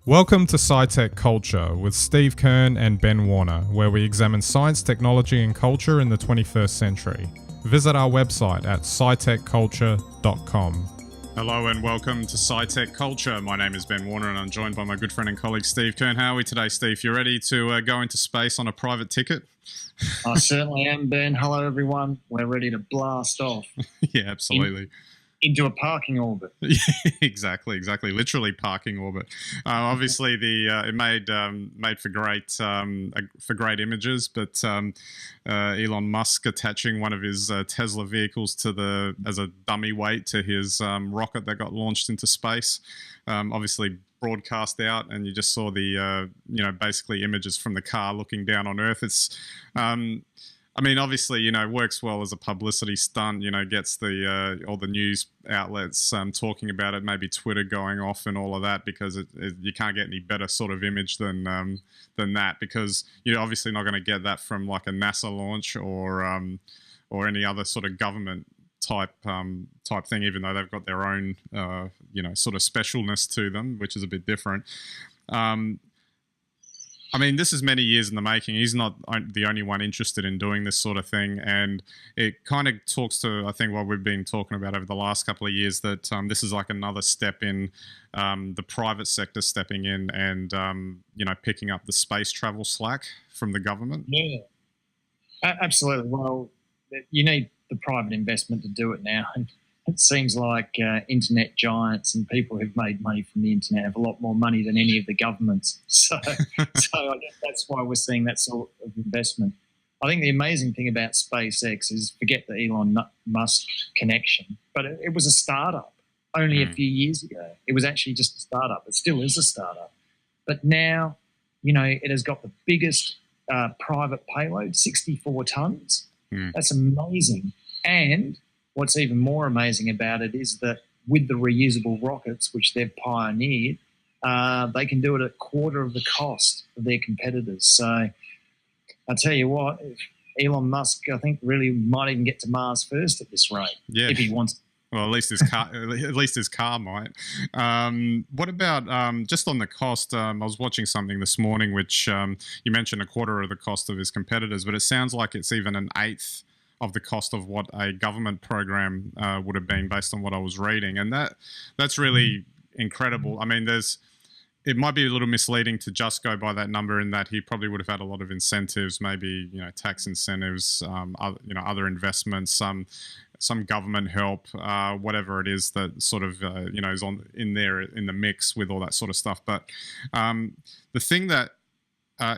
Welcome to SciTech Culture with Steve Kern and Ben Warner, where we examine science, technology and culture in the 21st century. Visit our website at scitechculture.com. Hello and welcome to SciTech Culture. My name is Ben Warner and I'm joined by my good friend and colleague Steve Kern. How are we today, Steve? You ready to go into space on a private ticket? I certainly am, Ben. Hello, everyone. We're ready to blast off. Yeah, absolutely. Into a parking orbit. exactly. Literally parking orbit. Obviously, it made for great images, but Elon Musk attaching one of his Tesla vehicles as a dummy weight to his rocket that got launched into space. Obviously broadcast out, and you just saw the basically images from the car looking down on Earth. It's obviously, works well as a publicity stunt, gets all the news outlets talking about it, maybe Twitter going off and all of that, because you can't get any better sort of image than that, because you're obviously not going to get that from like a NASA launch or any other sort of government type thing, even though they've got their own, sort of specialness to them, which is a bit different. This is many years in the making. He's not the only one interested in doing this sort of thing. And it kind of talks to, I think, what we've been talking about over the last couple of years, that this is like another step in the private sector stepping in and, picking up the space travel slack from the government. Yeah, absolutely. Well, you need the private investment to do it now. And it seems like internet giants and people who've made money from the internet have a lot more money than any of the governments. So I guess that's why we're seeing that sort of investment. I think the amazing thing about SpaceX is, forget the Elon Musk connection, but it was a startup only a few years ago. It was actually just a startup. It still is a startup. But now, it has got the biggest private payload, 64 tons. That's amazing. And what's even more amazing about it is that with the reusable rockets, which they've pioneered, they can do it at a quarter of the cost of their competitors. So I tell you what, Elon Musk, I think, really might even get to Mars first at this rate, if he wants. Well, at least his car might. What about just on the cost? I was watching something this morning, which you mentioned a quarter of the cost of his competitors, but it sounds like it's even an eighth of the cost of what a government program would have been, based on what I was reading. And that's really incredible. It might be a little misleading to just go by that number, in that he probably would have had a lot of incentives, maybe, tax incentives, other investments, some government help, whatever it is that sort of, is in the mix with all that sort of stuff. But the thing that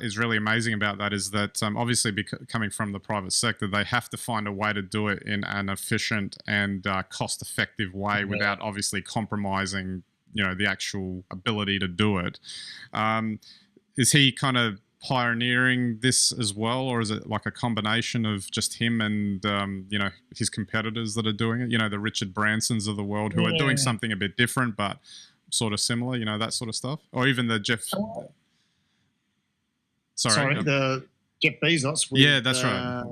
is really amazing about that is that obviously, coming from the private sector, they have to find a way to do it in an efficient and cost-effective way without obviously compromising, the actual ability to do it. Is he kind of pioneering this as well, or is it like a combination of just him and his competitors that are doing it? The Richard Bransons of the world, who are doing something a bit different but sort of similar, that sort of stuff, or even the Jeff. The Jeff Bezos. That's right.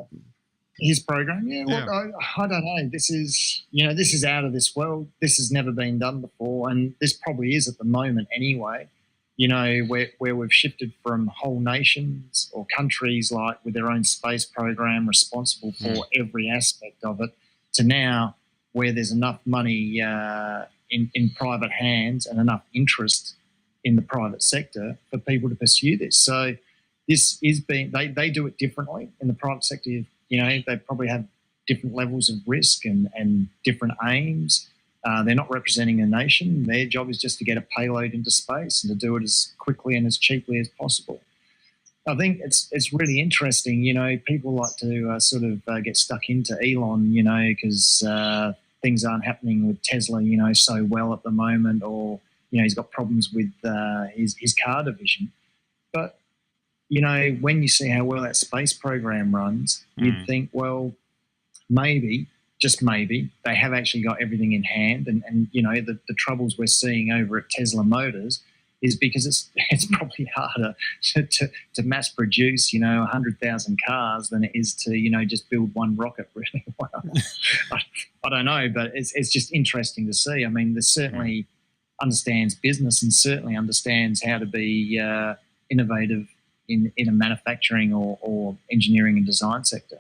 His program. Look, I don't know. This is out of this world. This has never been done before, and this probably is at the moment anyway. Where we've shifted from whole nations or countries, like with their own space program responsible for every aspect of it, to now where there's enough money in private hands and enough interest in the private sector for people to pursue this. So this is they do it differently in the private sector. They probably have different levels of risk and different aims. They're not representing a nation. Their job is just to get a payload into space and to do it as quickly and as cheaply as possible. I think it's really interesting. People like to sort of get stuck into Elon, because things aren't happening with Tesla, so well at the moment, or he's got problems with his car division. But when you see how well that space program runs, you'd think, well, maybe, just maybe, they have actually got everything in hand. And the troubles we're seeing over at Tesla Motors is because it's probably harder to mass produce, 100,000 cars than it is to, just build one rocket really well. I don't know, but it's just interesting to see. There's certainly understands business and certainly understands how to be innovative in a manufacturing or engineering and design sector.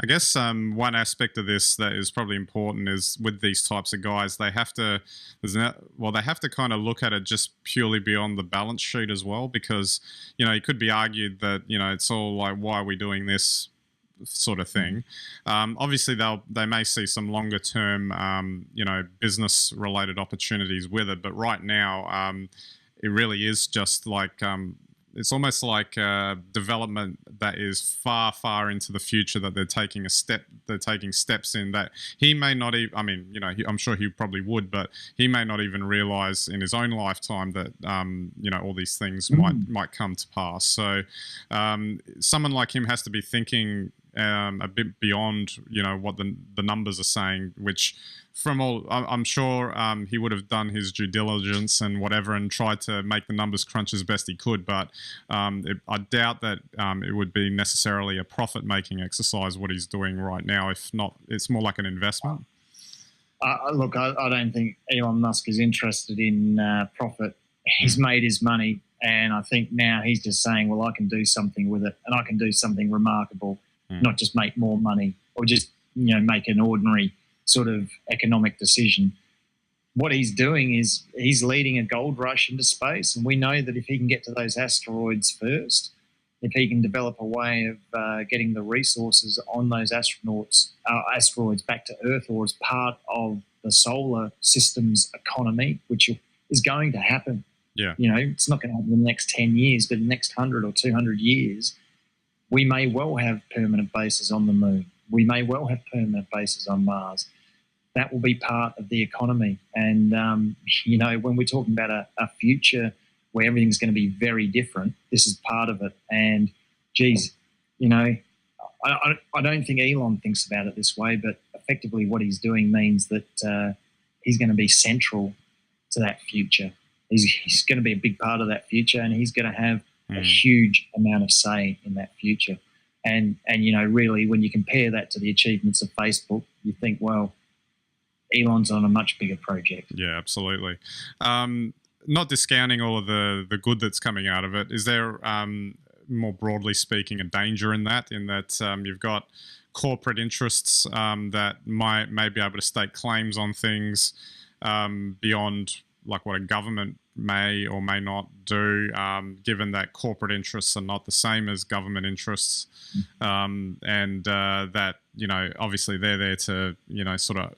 I guess one aspect of this that is probably important is with these types of guys, they have to kind of look at it just purely beyond the balance sheet as well, because, it could be argued that, it's all like, why are we doing this sort of thing? Obviously, they may see some longer term, business related opportunities with it, but right now, it really is just like it's almost like development that is far, far into the future that they're taking steps in that he may not even, I'm sure he probably would, but he may not even realize in his own lifetime that, all these things might come to pass. So someone like him has to be thinking a bit beyond, what the numbers are saying, which from all, I'm sure he would have done his due diligence and whatever and tried to make the numbers crunch as best he could. But I doubt that it would be necessarily a profit-making exercise what he's doing right now. If not, it's more like an investment. Look, I don't think Elon Musk is interested in profit. He's made his money, and I think now he's just saying, well, I can do something with it, and I can do something remarkable, not just make more money or just, make an ordinary sort of economic decision. What he's doing is he's leading a gold rush into space, and we know that if he can get to those asteroids first, if he can develop a way of getting the resources on those asteroids back to Earth or as part of the solar system's economy, which is going to happen. Yeah. It's not going to happen in the next 10 years, but in the next 100 or 200 years, we may well have permanent bases on the moon. We may well have permanent bases on Mars. That will be part of the economy. And, when we're talking about a future where everything's going to be very different, this is part of it. And, I don't think Elon thinks about it this way, but effectively what he's doing means that he's going to be central to that future. He's going to be a big part of that future, and he's going to have a huge amount of say in that future. And really, when you compare that to the achievements of Facebook, you think, well, Elon's on a much bigger project. Yeah, absolutely. Not discounting all of the good that's coming out of it. Is there, more broadly speaking, a danger in that you've got corporate interests that may be able to stake claims on things beyond like what a government may or may not do, given that corporate interests are not the same as government interests, and that, obviously they're there to, sort of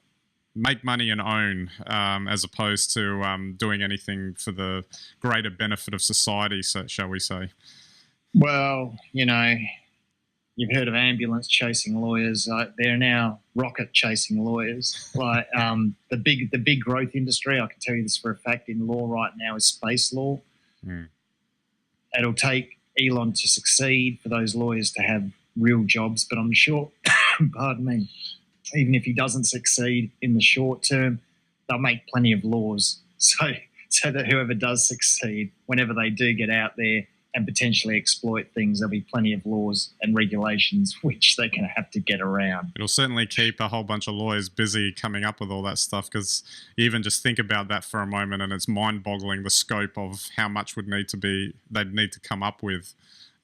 make money and own, as opposed to doing anything for the greater benefit of society, so shall we say. Well, you've heard of ambulance chasing lawyers. They're now rocket chasing lawyers. Like the big growth industry, I can tell you this for a fact, in law right now is space law. It'll take Elon to succeed for those lawyers to have real jobs, but I'm sure, pardon me, even if he doesn't succeed in the short term, they'll make plenty of laws so that whoever does succeed, whenever they do get out there and potentially exploit things, there'll be plenty of laws and regulations which they're going to have to get around. It'll certainly keep a whole bunch of lawyers busy coming up with all that stuff, because you even just think about that for a moment and it's mind-boggling the scope of how much they'd need to come up with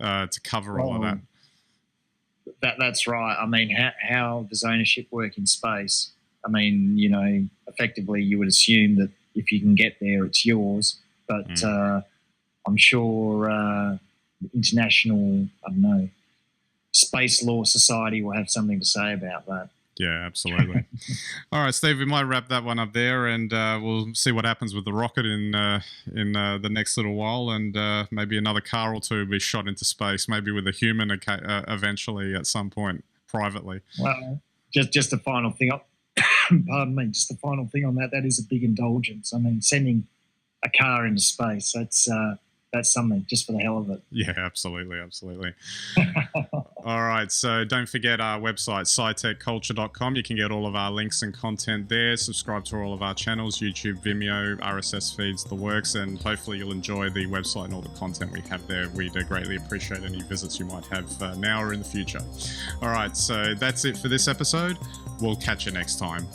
to cover all of that. That's right. I mean, how does ownership work in space? I mean, effectively you would assume that if you can get there, it's yours. But I'm sure international, Space Law Society will have something to say about that. Yeah, absolutely. All right, Steve, we might wrap that one up there, and we'll see what happens with the rocket in the next little while, and maybe another car or two will be shot into space, maybe with a human eventually at some point privately. Well, just a final thing. Pardon me. Just a final thing on that. That is a big indulgence. I mean, sending a car into space, that's something just for the hell of it. Yeah, absolutely. All right, so don't forget our website, SciTechCulture.com. You can get all of our links and content there. Subscribe to all of our channels, YouTube, Vimeo, RSS feeds, the works, and hopefully you'll enjoy the website and all the content we have there. We'd greatly appreciate any visits you might have now or in the future. All right, so that's it for this episode. We'll catch you next time.